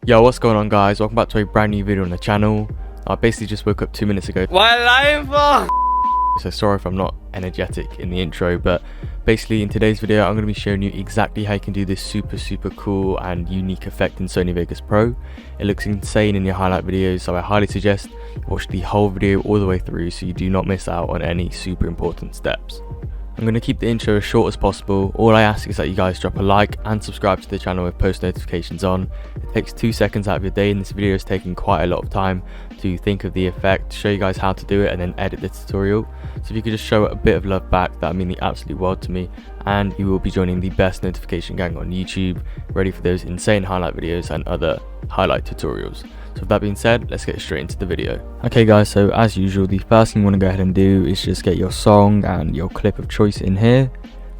Yo, what's going on, guys? Welcome back to a brand new video on the channel. I basically just woke up 2 minutes ago. What lying for? So sorry if I'm not energetic in the intro, but basically in today's video I'm going to be showing you exactly how you can do this super cool and unique effect in Sony Vegas Pro. It looks insane in your highlight videos, so I highly suggest you watch the whole video all the way through so you do not miss out on any super important steps. I'm going to keep the intro as short as possible. All I ask is that you guys drop a like and subscribe to the channel with post notifications on. It takes 2 seconds out of your day, and this video is taking quite a lot of time to think of the effect, show you guys how to do it, and then edit the tutorial. So if you could just show it a bit of love back, that would mean the absolute world to me, and you will be joining the best notification gang on YouTube, ready for those insane highlight videos and other highlight tutorials. So with that being said, let's get straight into the video. Okay guys, so as usual, the first thing you want to go ahead and do is just get your song and your clip of choice in here.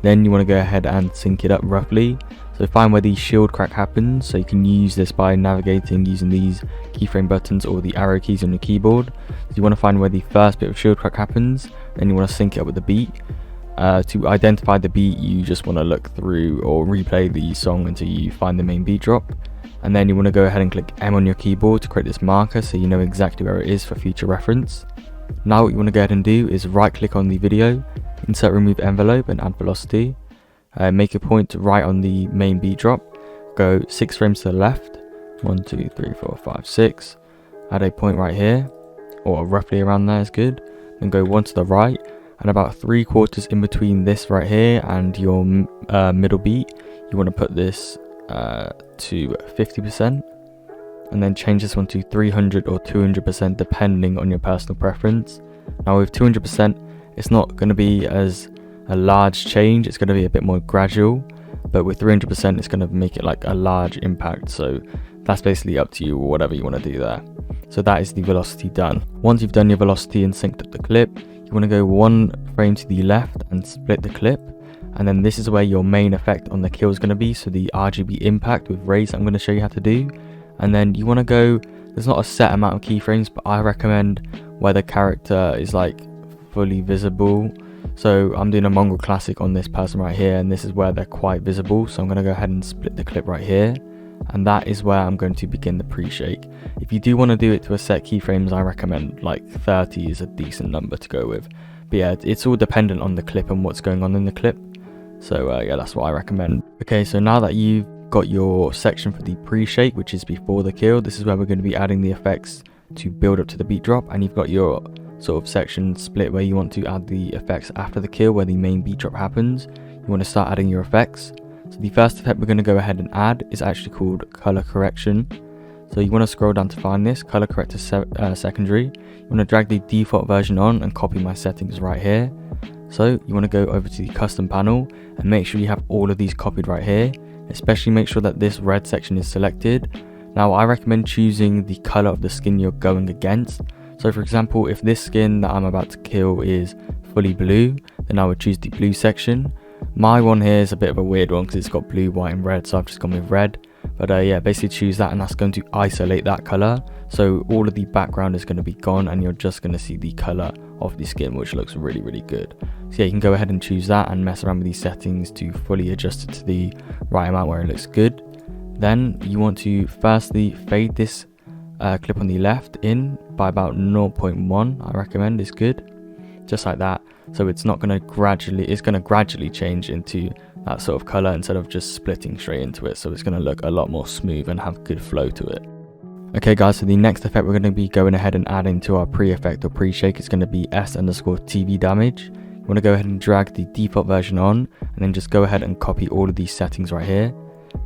Then you want to go ahead and sync it up roughly. So find where the shield crack happens, so you can use this by navigating using these keyframe buttons or the arrow keys on your keyboard. So you want to find where the first bit of shield crack happens, then you want to sync it up with the beat. To identify the beat, you just want to look through or replay the song until you find the main beat drop. And then you want to go ahead and click M on your keyboard to create this marker so you know exactly where it is for future reference. Now what you want to go ahead and do is right click on the video, insert remove envelope and add velocity. Make a point right on the main beat drop, go 6 frames to the left, 1, 2, 3, 4, 5, 6, add a point right here, or roughly around there is good, then go 1 to the right, and about 3/4 in between this right here and your middle beat, you want to put this to 50%, and then change this one to 300 or 200% depending on your personal preference. Now with 200%, it's not going to be as a large change, it's going to be a bit more gradual, but with 300% it's going to make it like a large impact, so that's basically up to you or whatever you want to do there. So that is the velocity done. Once you've done your velocity and synced up the clip, you want to go 1 frame to the left and split the clip, and then this is where your main effect on the kill is going to be, so the RGB impact with rays I'm going to show you how to do. And then you want to go, there's not a set amount of keyframes, but I recommend where the character is like fully visible. So I'm doing a Mongraal classic on this person right here, and this is where they're quite visible, so I'm going to go ahead and split the clip right here, and that is where I'm going to begin the pre-shake. If you do want to do it to a set keyframes, I recommend like 30 is a decent number to go with, but yeah, it's all dependent on the clip and what's going on in the clip. So yeah, that's what I recommend. Okay, so now that you've got your section for the pre-shake, which is before the kill, this is where we're going to be adding the effects to build up to the beat drop, and you've got your sort of section split where you want to add the effects after the kill, where the main beat drop happens. You want to start adding your effects. So the first effect we're going to go ahead and add is actually called color correction. So you want to scroll down to find this color corrector secondary. You want to drag the default version on and copy my settings right here. So you want to go over to the custom panel and make sure you have all of these copied right here, especially make sure that this red section is selected. Now I recommend choosing the color of the skin you're going against. So for example, if this skin that I'm about to kill is fully blue, then I would choose the blue section. My one here is a bit of a weird one because it's got blue, white and red, so I've just gone with red. But yeah, basically choose that, and that's going to isolate that color. So all of the background is going to be gone and you're just going to see the color of the skin, which looks really good. So yeah, you can go ahead and choose that and mess around with these settings to fully adjust it to the right amount where it looks good. Then you want to firstly fade this clip on the left in by about 0.1, I recommend is good, just like that. So it's not going to gradually change into that sort of color instead of just splitting straight into it, so it's going to look a lot more smooth and have good flow to it. Okay guys, so the next effect we're going to be going ahead and adding to our pre-effect or pre-shake is going to be S_TV damage. You want to go ahead and drag the default version on, and then just go ahead and copy all of these settings right here.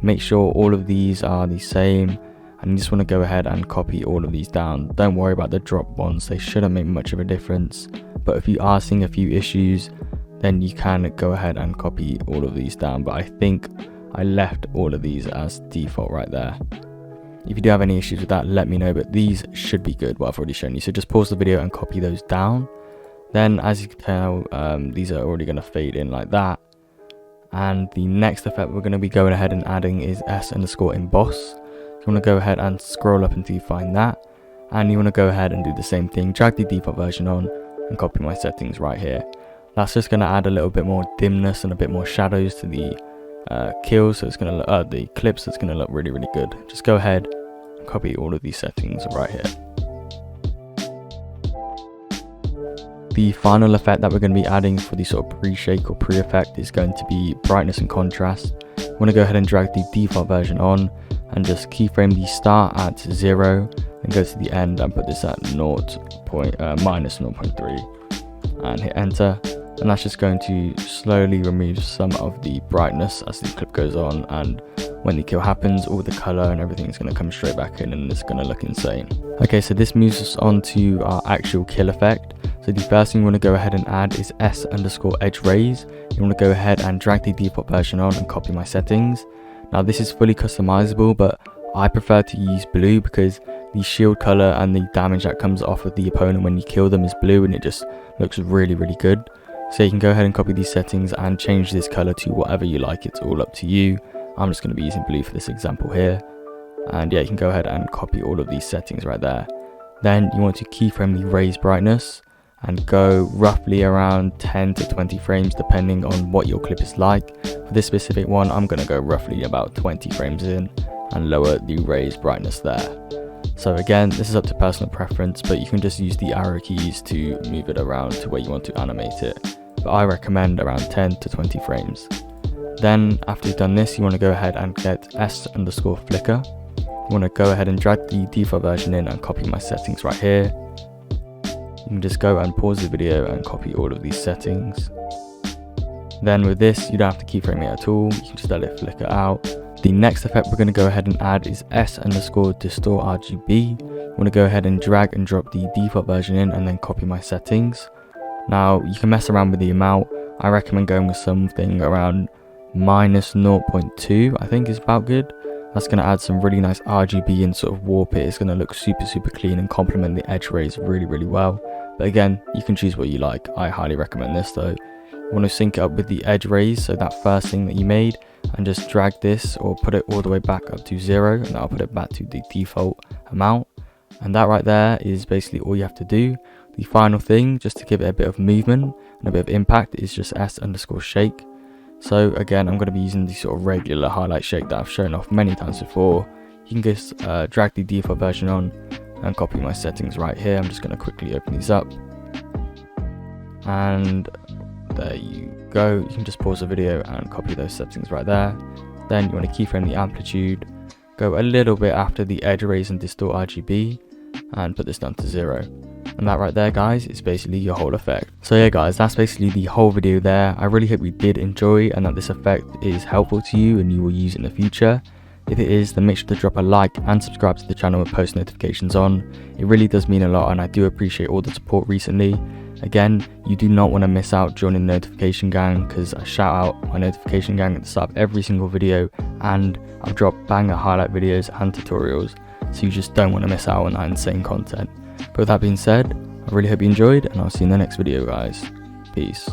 Make sure all of these are the same, and you just want to go ahead and copy all of these down. Don't worry about the drop ones, they shouldn't make much of a difference, but if you are seeing a few issues, then you can go ahead and copy all of these down, but I think I left all of these as default right there. If you do have any issues with that, let me know, but these should be good, what I've already shown you. So just pause the video and copy those down. Then as you can tell, these are already going to fade in like that. And the next effect we're going to be going ahead and adding is S_emboss. You want to go ahead and scroll up until you find that, and you want to go ahead and do the same thing, drag the default version on and copy my settings right here. That's just going to add a little bit more dimness and a bit more shadows to the kills, so it's going to look the clips, it's going to look really good. Just go ahead copy all of these settings right here. The final effect that we're going to be adding for the sort of pre-shake or pre-effect is going to be brightness and contrast. I'm going to go ahead and drag the default version on and just keyframe the start at 0 and go to the end and put this at minus 0.3 and hit enter. And that's just going to slowly remove some of the brightness as the clip goes on, and when the kill happens, all the color and everything is going to come straight back in and it's going to look insane. Okay, so this moves us on to our actual kill effect. So the first thing you want to go ahead and add is S_edge raise. You want to go ahead and drag the default version on and copy my settings. Now this is fully customizable, but I prefer to use blue because the shield color and the damage that comes off of the opponent when you kill them is blue, and it just looks really good. So you can go ahead and copy these settings and change this color to whatever you like. It's all up to you. I'm just going to be using blue for this example here. And yeah, you can go ahead and copy all of these settings right there. Then you want to keyframe the raise brightness and go roughly around 10 to 20 frames depending on what your clip is like. For this specific one, I'm going to go roughly about 20 frames in and lower the raise brightness there. So again, this is up to personal preference, but you can just use the arrow keys to move it around to where you want to animate it. But I recommend around 10 to 20 frames. Then after you've done this, you want to go ahead and get S_flicker. You want to go ahead and drag the default version in and copy my settings right here. You can just go and pause the video and copy all of these settings. Then with this, you don't have to keyframe it at all. You can just let it flicker out. The next effect we're going to go ahead and add is S_distort RGB. You want to go ahead and drag and drop the default version in and then copy my settings. Now you can mess around with the amount. I recommend going with something around minus 0.2, I think is about good. That's going to add some really nice RGB and sort of warp it. It's going to look super clean and complement the edge rays really well. But again, you can choose what you like. I highly recommend this though. You want to sync it up with the edge rays, so that first thing that you made, and just drag this or put it all the way back up to 0, and I'll put it back to the default amount. And that right there is basically all you have to do. The final thing, just to give it a bit of movement and a bit of impact, is just S_shake. So again, I'm going to be using the sort of regular highlight shake that I've shown off many times before. You can just drag the default version on and copy my settings right here. I'm just going to quickly open these up. And there you go. You can just pause the video and copy those settings right there. Then you want to keyframe the amplitude, go a little bit after the edge raise and distort RGB, and put this down to 0. And that right there, guys, is basically your whole effect. So yeah guys, that's basically the whole video there. I really hope you did enjoy and that this effect is helpful to you and you will use it in the future. If it is, then make sure to drop a like and subscribe to the channel with post notifications on. It really does mean a lot, and I do appreciate all the support recently. Again, you do not want to miss out joining the notification gang, because I shout out my notification gang at the start of every single video, and I've dropped banger highlight videos and tutorials, so you just don't want to miss out on that insane content. But with that being said, I really hope you enjoyed, and I'll see you in the next video guys. Peace.